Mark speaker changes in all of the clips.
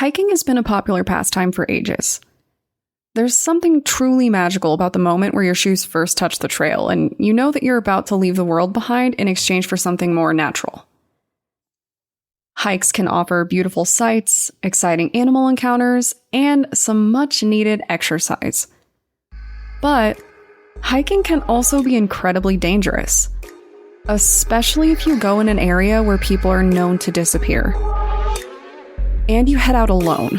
Speaker 1: Hiking has been a popular pastime for ages. There's something truly magical about the moment where your shoes first touch the trail, and you know that you're about to leave the world behind in exchange for something more natural. Hikes can offer beautiful sights, exciting animal encounters, and some much-needed exercise. But hiking can also be incredibly dangerous, especially if you go in an area where people are known to disappear. And you head out alone.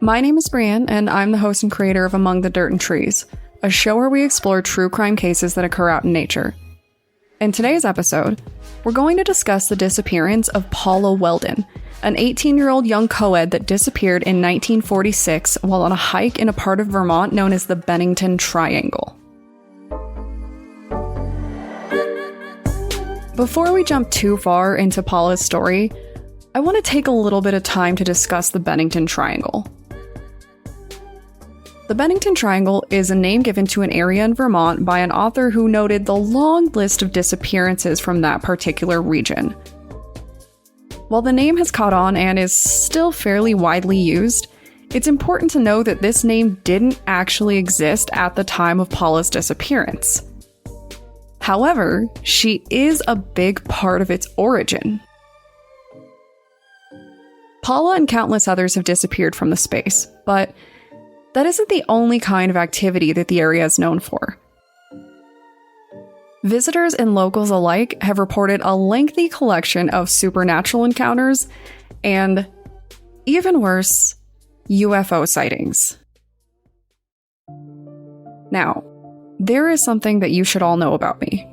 Speaker 1: My name is Brienne, and I'm the host and creator of Among the Dirt and Trees, a show where we explore true crime cases that occur out in nature. In today's episode, we're going to discuss the disappearance of Paula Welden, an 18-year-old young co-ed that disappeared in 1946 while on a hike in a part of Vermont known as the Bennington Triangle. Before we jump too far into Paula's story, I want to take a little bit of time to discuss the Bennington Triangle. The Bennington Triangle is a name given to an area in Vermont by an author who noted the long list of disappearances from that particular region. While the name has caught on and is still fairly widely used, it's important to know that this name didn't actually exist at the time of Paula's disappearance. However, she is a big part of its origin. Paula and countless others have disappeared from the space, but that isn't the only kind of activity that the area is known for. Visitors and locals alike have reported a lengthy collection of supernatural encounters and, even worse, UFO sightings. Now, there is something that you should all know about me.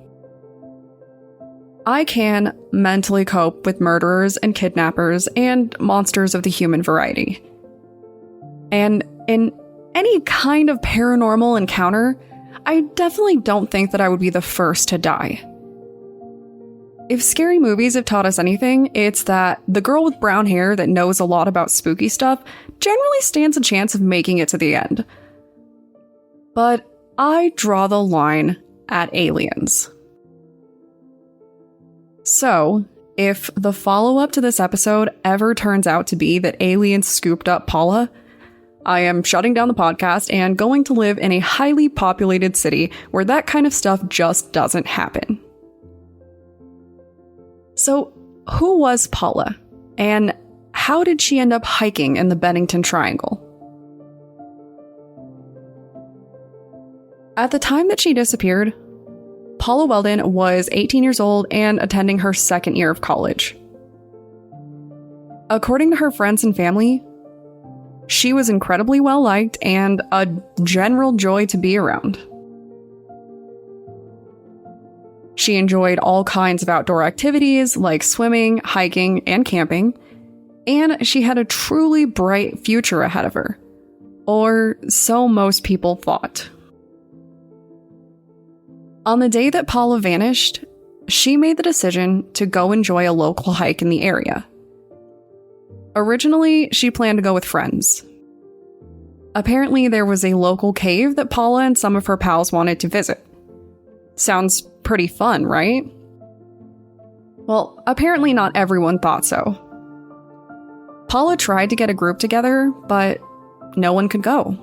Speaker 1: I can mentally cope with murderers and kidnappers and monsters of the human variety. And in any kind of paranormal encounter, I definitely don't think that I would be the first to die. If scary movies have taught us anything, it's that the girl with brown hair that knows a lot about spooky stuff generally stands a chance of making it to the end. But I draw the line at aliens. So, if the follow-up to this episode ever turns out to be that aliens scooped up Paula, I am shutting down the podcast and going to live in a highly populated city where that kind of stuff just doesn't happen. So, who was Paula? And how did she end up hiking in the Bennington Triangle? At the time that she disappeared, Paula Welden was 18 years old and attending her second year of college. According to her friends and family, she was incredibly well-liked and a general joy to be around. She enjoyed all kinds of outdoor activities like swimming, hiking, and camping, and she had a truly bright future ahead of her. Or so most people thought. On the day that Paula vanished, she made the decision to go enjoy a local hike in the area. Originally, she planned to go with friends. Apparently, there was a local cave that Paula and some of her pals wanted to visit. Sounds pretty fun, right? Well, apparently not everyone thought so. Paula tried to get a group together, but no one could go.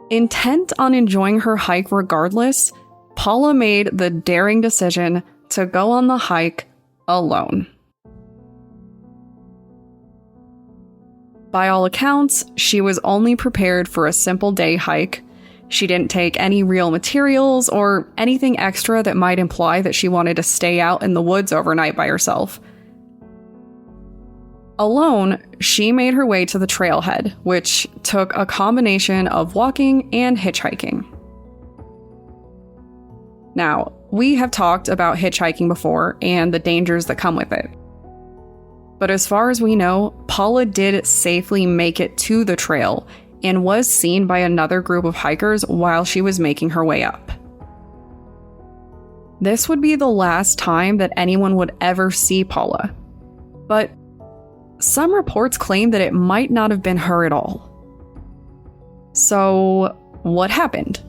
Speaker 1: Intent on enjoying her hike regardless, Paula made the daring decision to go on the hike alone. By all accounts, she was only prepared for a simple day hike. She didn't take any real materials or anything extra that might imply that she wanted to stay out in the woods overnight by herself. Alone, she made her way to the trailhead, which took a combination of walking and hitchhiking. Now, we have talked about hitchhiking before and the dangers that come with it. But as far as we know, Paula did safely make it to the trail and was seen by another group of hikers while she was making her way up. This would be the last time that anyone would ever see Paula. But some reports claim that it might not have been her at all. So, what happened?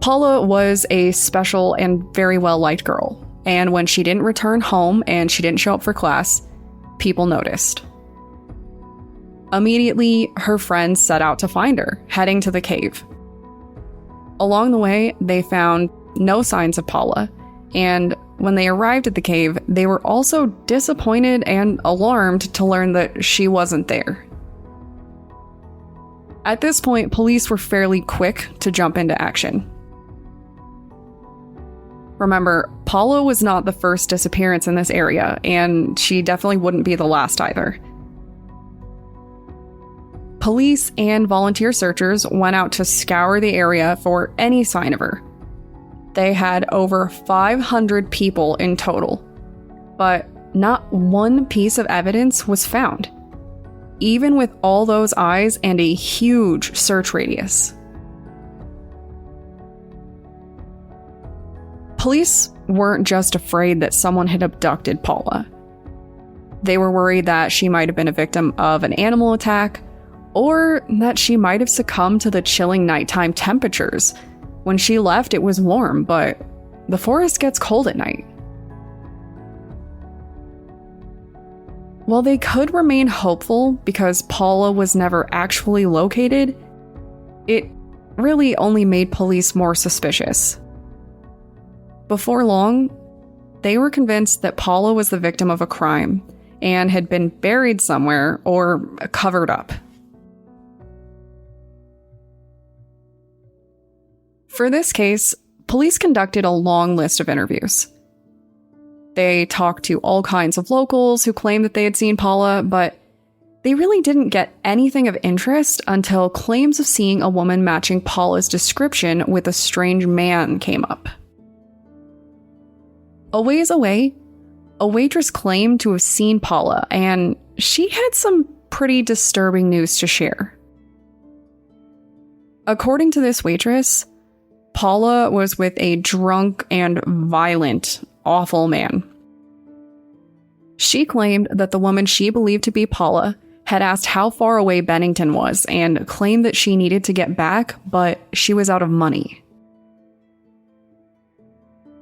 Speaker 1: Paula was a special and very well-liked girl, and when she didn't return home and she didn't show up for class, people noticed. Immediately, her friends set out to find her, heading to the cave. Along the way, they found no signs of Paula, and when they arrived at the cave, they were also disappointed and alarmed to learn that she wasn't there. At this point, police were fairly quick to jump into action. Remember, Paula was not the first disappearance in this area, and she definitely wouldn't be the last either. Police and volunteer searchers went out to scour the area for any sign of her. They had over 500 people in total, but not one piece of evidence was found, even with all those eyes and a huge search radius. Police weren't just afraid that someone had abducted Paula. They were worried that she might have been a victim of an animal attack, or that she might have succumbed to the chilling nighttime temperatures. When she left, it was warm, but the forest gets cold at night. While they could remain hopeful because Paula was never actually located, it really only made police more suspicious. Before long, they were convinced that Paula was the victim of a crime and had been buried somewhere or covered up. For this case, police conducted a long list of interviews. They talked to all kinds of locals who claimed that they had seen Paula, but they really didn't get anything of interest until claims of seeing a woman matching Paula's description with a strange man came up. A ways away, a waitress claimed to have seen Paula, and she had some pretty disturbing news to share. According to this waitress, Paula was with a drunk and violent, awful man. She claimed that the woman she believed to be Paula had asked how far away Bennington was and claimed that she needed to get back, but she was out of money.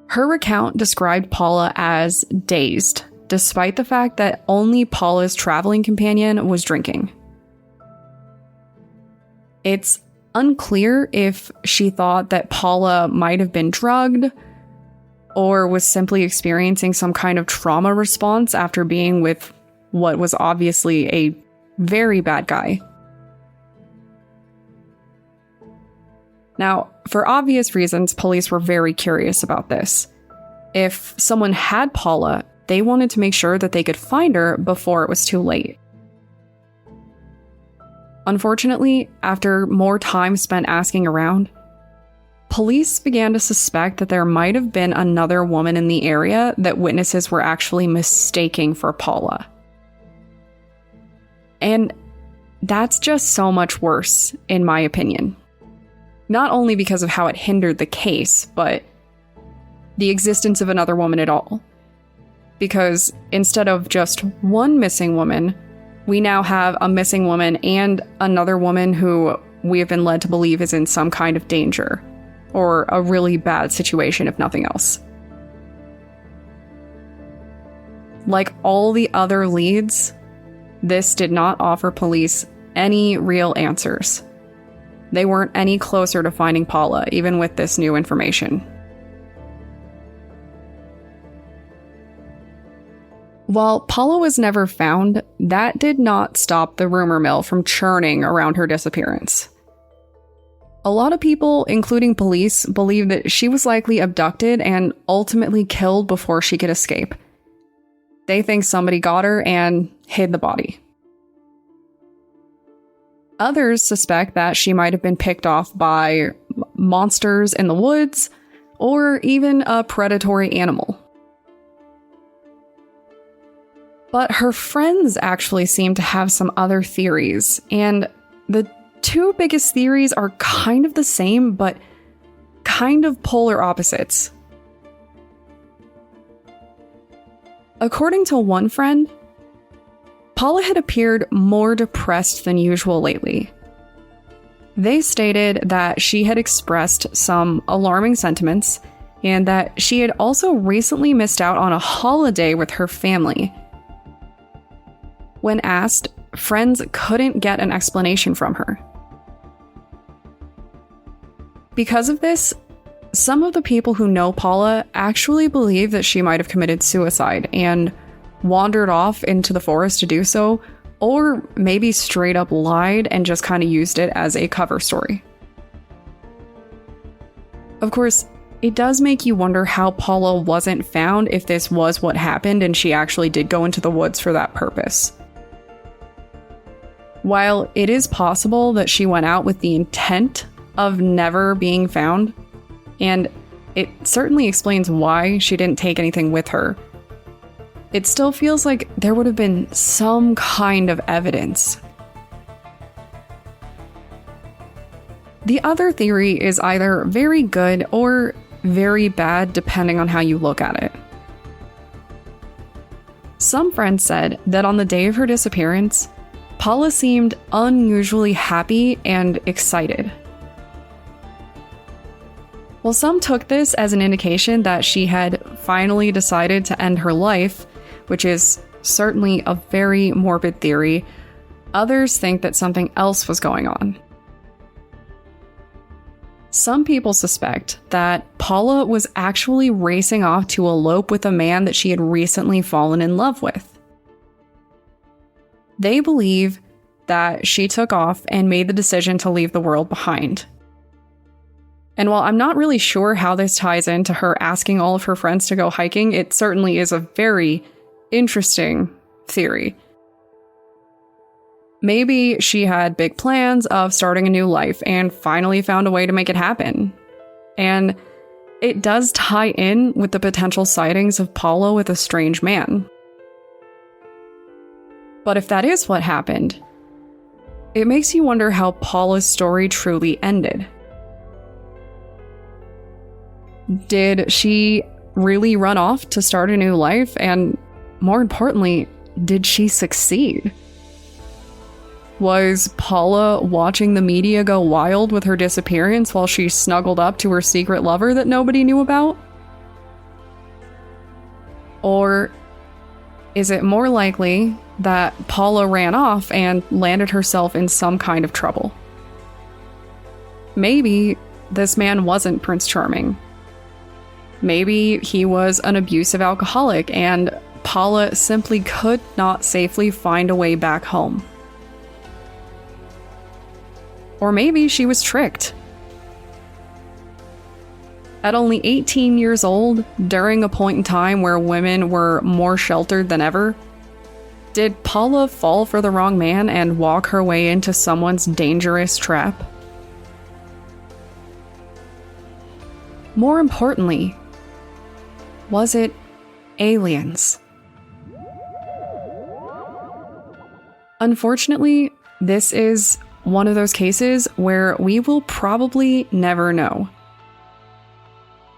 Speaker 1: Her account described Paula as dazed, despite the fact that only Paula's traveling companion was drinking. It's unclear if she thought that Paula might have been drugged or was simply experiencing some kind of trauma response after being with what was obviously a very bad guy. Now, for obvious reasons, police were very curious about this. If someone had Paula, they wanted to make sure that they could find her before it was too late. Unfortunately, after more time spent asking around, police began to suspect that there might have been another woman in the area that witnesses were actually mistaking for Paula. And that's just so much worse, in my opinion. Not only because of how it hindered the case, but the existence of another woman at all. Because instead of just one missing woman, we now have a missing woman and another woman who we have been led to believe is in some kind of danger, or a really bad situation if nothing else. Like all the other leads, this did not offer police any real answers. They weren't any closer to finding Paula, even with this new information. While Paula was never found, that did not stop the rumor mill from churning around her disappearance. A lot of people, including police, believe that she was likely abducted and ultimately killed before she could escape. They think somebody got her and hid the body. Others suspect that she might have been picked off by monsters in the woods, or even a predatory animal. But her friends actually seem to have some other theories, and the two biggest theories are kind of the same, but kind of polar opposites. According to one friend, Paula had appeared more depressed than usual lately. They stated that she had expressed some alarming sentiments and that she had also recently missed out on a holiday with her family. When asked, friends couldn't get an explanation from her. Because of this, some of the people who know Paula actually believe that she might have committed suicide and wandered off into the forest to do so, or maybe straight up lied and just kind of used it as a cover story. Of course, it does make you wonder how Paula wasn't found if this was what happened and she actually did go into the woods for that purpose. While it is possible that she went out with the intent of never being found, and it certainly explains why she didn't take anything with her, it still feels like there would have been some kind of evidence. The other theory is either very good or very bad, depending on how you look at it. Some friends said that on the day of her disappearance, Paula seemed unusually happy and excited. While some took this as an indication that she had finally decided to end her life, which is certainly a very morbid theory, others think that something else was going on. Some people suspect that Paula was actually racing off to elope with a man that she had recently fallen in love with. They believe that she took off and made the decision to leave the world behind. And while I'm not really sure how this ties into her asking all of her friends to go hiking, it certainly is a very interesting theory. Maybe she had big plans of starting a new life and finally found a way to make it happen. And it does tie in with the potential sightings of Paula with a strange man. But if that is what happened, it makes you wonder how Paula's story truly ended. Did she really run off to start a new life? And more importantly, did she succeed? Was Paula watching the media go wild with her disappearance while she snuggled up to her secret lover that nobody knew about? Or is it more likely that Paula ran off and landed herself in some kind of trouble? Maybe this man wasn't Prince Charming. Maybe he was an abusive alcoholic and Paula simply could not safely find a way back home. Or maybe she was tricked. At only 18 years old, during a point in time where women were more sheltered than ever, did Paula fall for the wrong man and walk her way into someone's dangerous trap? More importantly, was it aliens? Unfortunately, this is one of those cases where we will probably never know.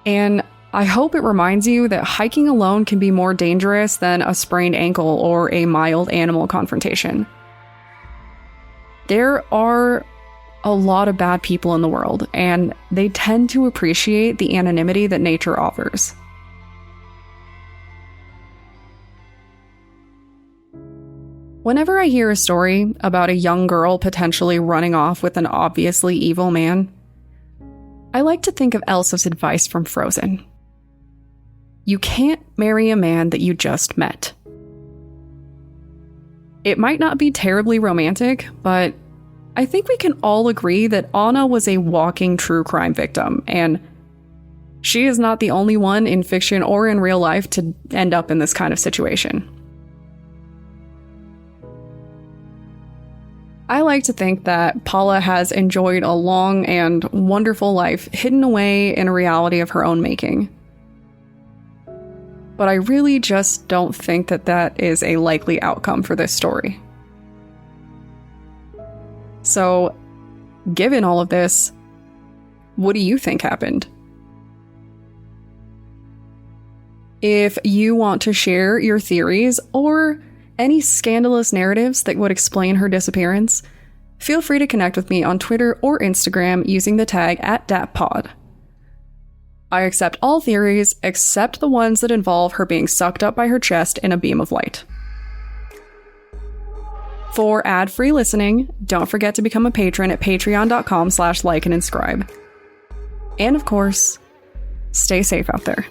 Speaker 1: And I hope it reminds you that hiking alone can be more dangerous than a sprained ankle or a mild animal confrontation. There are a lot of bad people in the world, and they tend to appreciate the anonymity that nature offers. Whenever I hear a story about a young girl potentially running off with an obviously evil man, I like to think of Elsa's advice from Frozen. You can't marry a man that you just met. It might not be terribly romantic, but I think we can all agree that Anna was a walking true crime victim, and she is not the only one in fiction or in real life to end up in this kind of situation. I like to think that Paula has enjoyed a long and wonderful life hidden away in a reality of her own making. But I really just don't think that that is a likely outcome for this story. So, given all of this, what do you think happened? If you want to share your theories or any scandalous narratives that would explain her disappearance, Feel free to connect with me on Twitter or Instagram using the tag @DatPod. I accept all theories except the ones that involve her being sucked up by her chest in a beam of light. For ad-free listening, don't forget to become a patron at patreon.com/like and inscribe. And of course, stay safe out there.